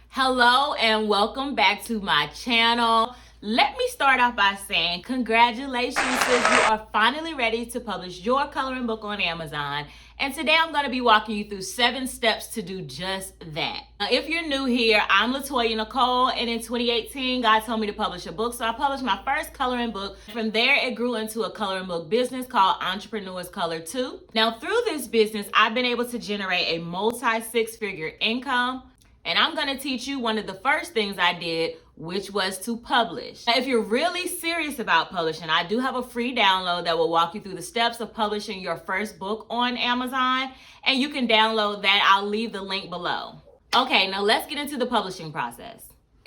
Hello and welcome back to my channel. Let me start off by saying congratulations, sis. You are finally ready to publish your coloring book on Amazon. And today I'm going to be walking you through 7 steps to do just that. Now, if you're new here, I'm Latoya Nicole, and in 2018, God told me to publish a book. So I published my first coloring book. From there, it grew into a coloring book business called Entrepreneurs Color 2. Now, through this business, I've been able to generate a multi-6-figure income. And I'm going to teach you one of the first things I did, which was to publish. Now, if you're really serious about publishing, I do have a free download that will walk you through the steps of publishing your first book on Amazon. And you can download that. I'll leave the link below. Okay, now let's get into the publishing process.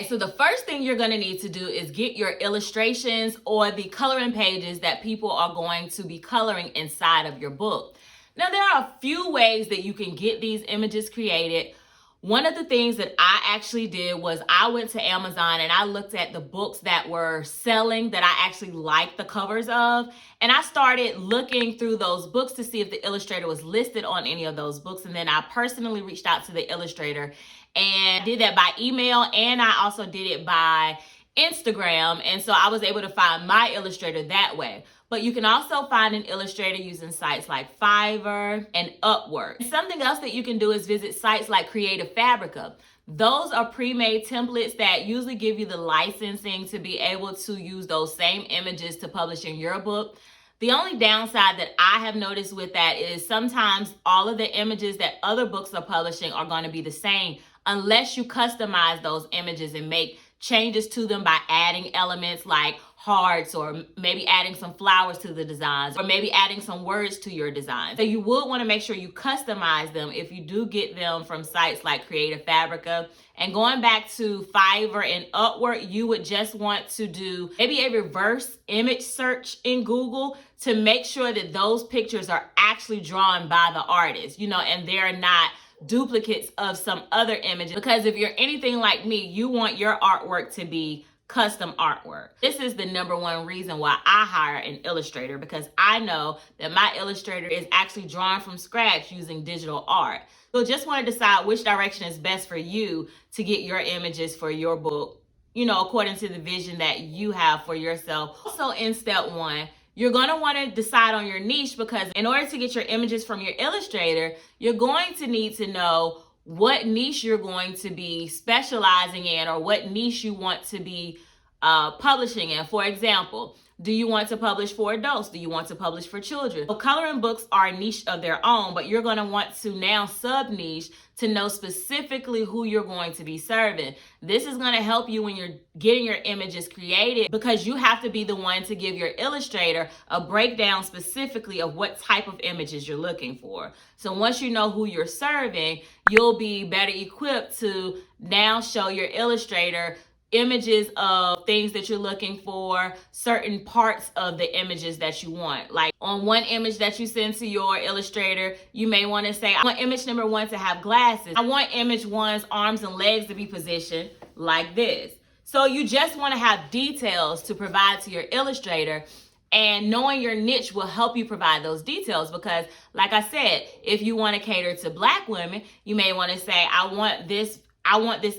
So the first thing you're going to need to do is get your illustrations or the coloring pages that people are going to be coloring inside of your book. Now, there are a few ways that you can get these images created. One of the things that I actually did was I went to Amazon and I looked at the books that were selling that I actually liked the covers of. And I started looking through those books to see if the illustrator was listed on any of those books. And then I personally reached out to the illustrator and did that by email. And I also did it by Instagram. And so I was able to find my illustrator that way. But you can also find an illustrator using sites like Fiverr and Upwork. Something else that you can do is visit sites like Creative Fabrica. Those are pre-made templates that usually give you the licensing to be able to use those same images to publish in your book. The only downside that I have noticed with that is sometimes all of the images that other books are publishing are going to be the same unless you customize those images and make changes to them by adding elements like hearts, or maybe adding some flowers to the designs, or maybe adding some words to your design. So you would want to make sure you customize them if you do get them from sites like Creative Fabrica. And going back to Fiverr and Upwork, you would just want to do maybe a reverse image search in Google to make sure that those pictures are actually drawn by the artist, and they're not duplicates of some other images. Because if you're anything like me, you want your artwork to be custom artwork. This is the #1 reason why I hire an illustrator, because I know that my illustrator is actually drawn from scratch using digital art. So just want to decide which direction is best for you to get your images for your book, according to the vision that you have for yourself. Also in step 1, you're going to want to decide on your niche, because in order to get your images from your illustrator, you're going to need to know what niche you're going to be specializing in, or what niche you want to be publishing in. For example, do you want to publish for adults? Do you want to publish for children? So coloring books are a niche of their own, but you're going to want to now sub-niche to know specifically who you're going to be serving. This is going to help you when you're getting your images created, because you have to be the one to give your illustrator a breakdown specifically of what type of images you're looking for. So once you know who you're serving, you'll be better equipped to now show your illustrator images of things that you're looking for, certain parts of the images that you want. Like on one image that you send to your illustrator, you may want to say, I want image number 1 to have glasses. I want image 1's arms and legs to be positioned like this. So you just want to have details to provide to your illustrator, and knowing your niche will help you provide those details, because like I said, if you want to cater to Black women, you may want to say, I want this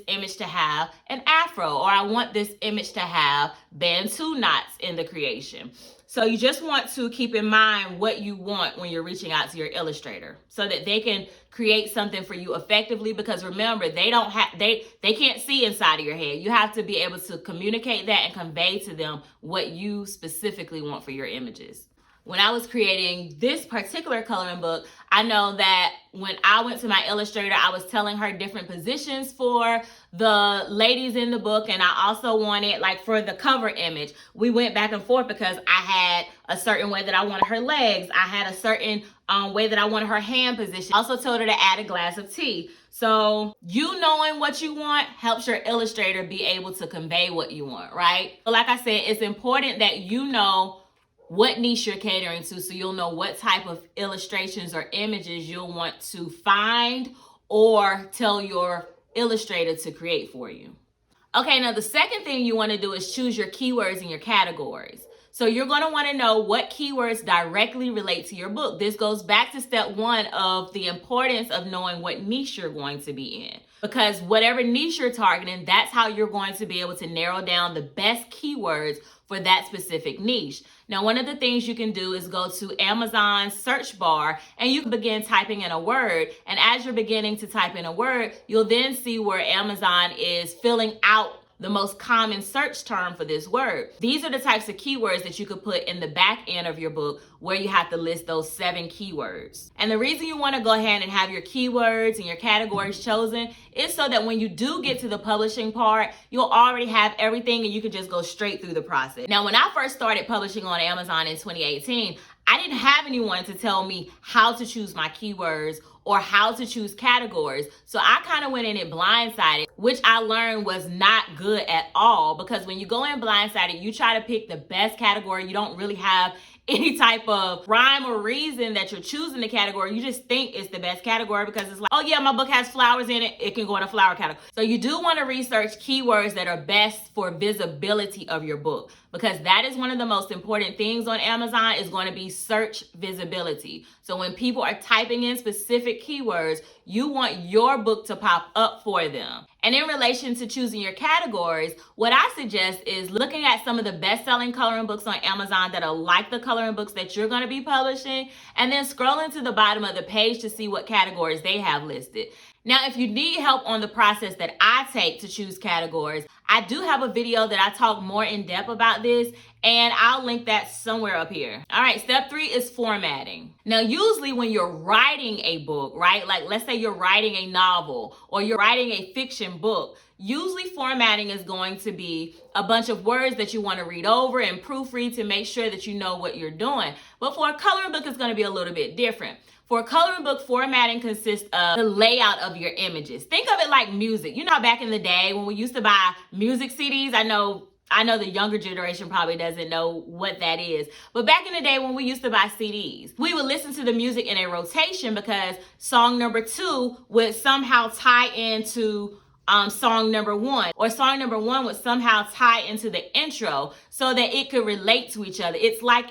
image to have an afro, or I want this image to have Bantu knots in the creation. So you just want to keep in mind what you want when you're reaching out to your illustrator, so that they can create something for you effectively. Because remember, they can't see inside of your head. You have to be able to communicate that and convey to them what you specifically want for your images. When I was creating this particular coloring book, I know that when I went to my illustrator, I was telling her different positions for the ladies in the book. And I also wanted, like for the cover image, we went back and forth because I had a certain way that I wanted her legs. I had a certain way that I wanted her hand position. I also told her to add a glass of tea. So you knowing what you want helps your illustrator be able to convey what you want, right? But like I said, it's important that you know what niche you're catering to, so you'll know what type of illustrations or images you'll want to find or tell your illustrator to create for you. Okay, now the second thing you want to do is choose your keywords and your categories. So you're going to want to know what keywords directly relate to your book. This goes back to step 1 of the importance of knowing what niche you're going to be in. Because whatever niche you're targeting, that's how you're going to be able to narrow down the best keywords for that specific niche. Now, one of the things you can do is go to Amazon's search bar and you can begin typing in a word. And as you're beginning to type in a word, you'll then see where Amazon is filling out the most common search term for this word. These are the types of keywords that you could put in the back end of your book where you have to list those 7 keywords. And the reason you want to go ahead and have your keywords and your categories chosen is so that when you do get to the publishing part, you'll already have everything and you can just go straight through the process. Now, when I first started publishing on Amazon in 2018, I didn't have anyone to tell me how to choose my keywords or how to choose categories. So I kind of went in it blindsided, which I learned was not good at all, because when you go in blindsided, you try to pick the best category. You don't really have any type of rhyme or reason that you're choosing the category. You just think it's the best category because it's like, oh yeah, my book has flowers in it. It can go in a flower category. So you do want to research keywords that are best for visibility of your book, because that is one of the most important things on Amazon is going to be search visibility. So when people are typing in specific keywords, you want your book to pop up for them. And in relation to choosing your categories, what I suggest is looking at some of the best-selling coloring books on Amazon that are like the coloring books that you're going to be publishing, and then scrolling to the bottom of the page to see what categories they have listed. Now, if you need help on the process that I take to choose categories, I do have a video that I talk more in depth about this, and I'll link that somewhere up here. All right, step 3 is formatting. Now, usually when you're writing a book, right? Like let's say you're writing a novel or you're writing a fiction book, usually formatting is going to be a bunch of words that you want to read over and proofread to make sure that you know what you're doing. But for a coloring book, it's going to be a little bit different. For a coloring book, formatting consists of the layout of your images. Think of it like music. You know, back in the day when we used to buy music CDs, I know the younger generation probably doesn't know what that is. But back in the day when we used to buy CDs, we would listen to the music in a rotation because song number 2 would somehow tie into song number 1, or song number 1 would somehow tie into the intro so that it could relate to each other. It's like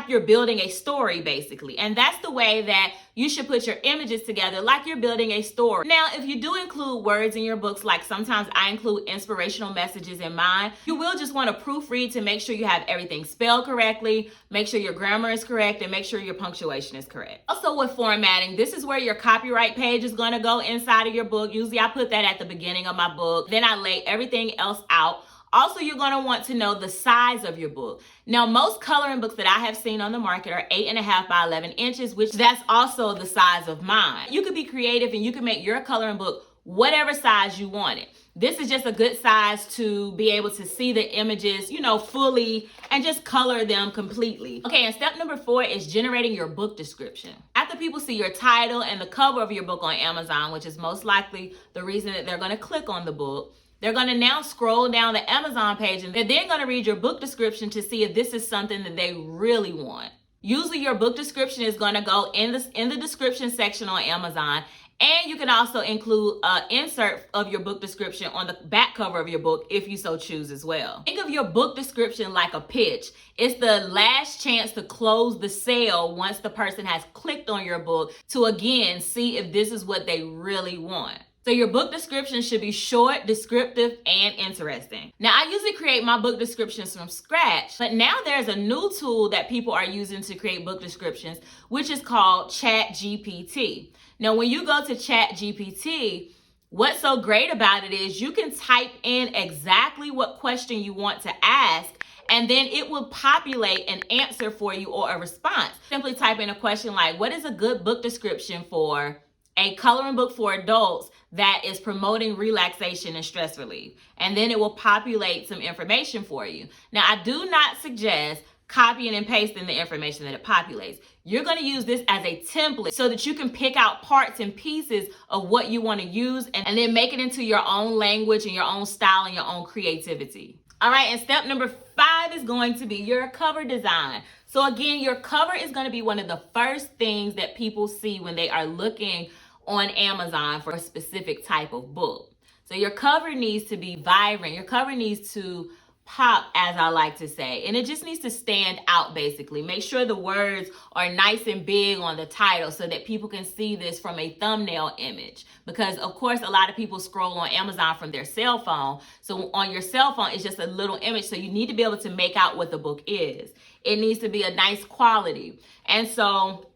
you're building a story basically. And that's the way that you should put your images together, like you're building a story. Now, if you do include words in your books, like sometimes I include inspirational messages in mine, you will just want to proofread to make sure you have everything spelled correctly, make sure your grammar is correct, and make sure your punctuation is correct. Also with formatting, this is where your copyright page is going to go inside of your book. Usually I put that at the beginning of my book. Then I lay everything else out. Also, you're going to want to know the size of your book. Now, most coloring books that I have seen on the market are 8.5 by 11 inches, which that's also the size of mine. You could be creative and you can make your coloring book whatever size you want it. This is just a good size to be able to see the images, fully and just color them completely. Okay, and step number 4 is generating your book description. After people see your title and the cover of your book on Amazon, which is most likely the reason that they're going to click on the book, they're going to now scroll down the Amazon page and they're then going to read your book description to see if this is something that they really want. Usually your book description is going to go in the description section on Amazon, and you can also include an insert of your book description on the back cover of your book if you so choose as well. Think of your book description like a pitch. It's the last chance to close the sale once the person has clicked on your book to again see if this is what they really want. So your book description should be short, descriptive, and interesting. Now, I usually create my book descriptions from scratch, but now there's a new tool that people are using to create book descriptions, which is called ChatGPT. Now, when you go to ChatGPT, what's so great about it is you can type in exactly what question you want to ask, and then it will populate an answer for you or a response. Simply type in a question like, what is a good book description for a coloring book for adults that is promoting relaxation and stress relief? And then it will populate some information for you. Now, I do not suggest copying and pasting the information that it populates. You're going to use this as a template so that you can pick out parts and pieces of what you want to use and then make it into your own language and your own style and your own creativity. All right, and step number 5 is going to be your cover design. So again, your cover is going to be one of the first things that people see when they are looking on Amazon for a specific type of book. So your cover needs to be vibrant. Your cover needs to pop, as I like to say, and it just needs to stand out. Basically, make sure the words are nice and big on the title so that people can see this from a thumbnail image, because of course a lot of people scroll on Amazon from their cell phone. So on your cell phone it's just a little image, so you need to be able to make out what the book is. It needs to be a nice quality. And so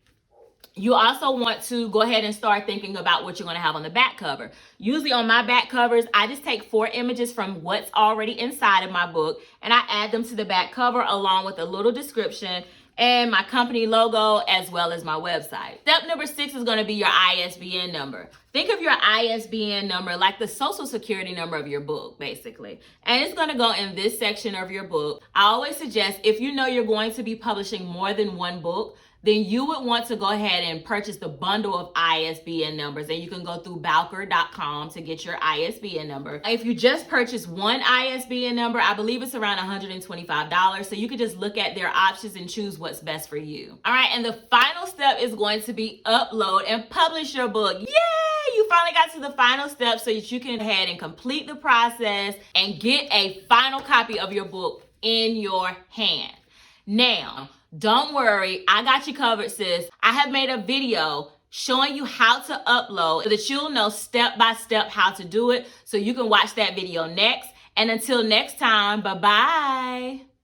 you also want to go ahead and start thinking about what you're going to have on the back cover. Usually on my back covers, I just take 4 images from what's already inside of my book and I add them to the back cover along with a little description and my company logo as well as my website. Step number 6 is going to be your ISBN number. Think of your ISBN number like the social security number of your book, basically. And it's going to go in this section of your book. I always suggest, if you know you're going to be publishing more than one book, then you would want to go ahead and purchase the bundle of ISBN numbers. And you can go through Bowker.com to get your ISBN number. If you just purchase one ISBN number, I believe it's around $125. So you can just look at their options and choose what's best for you. All right, and the final step is going to be upload and publish your book. Yay! You finally got to the final step so that you can go ahead and complete the process and get a final copy of your book in your hand. Now, don't worry, I got you covered, sis. I have made a video showing you how to upload so that you'll know step by step how to do it. So you can watch that video next. And until next time, bye-bye.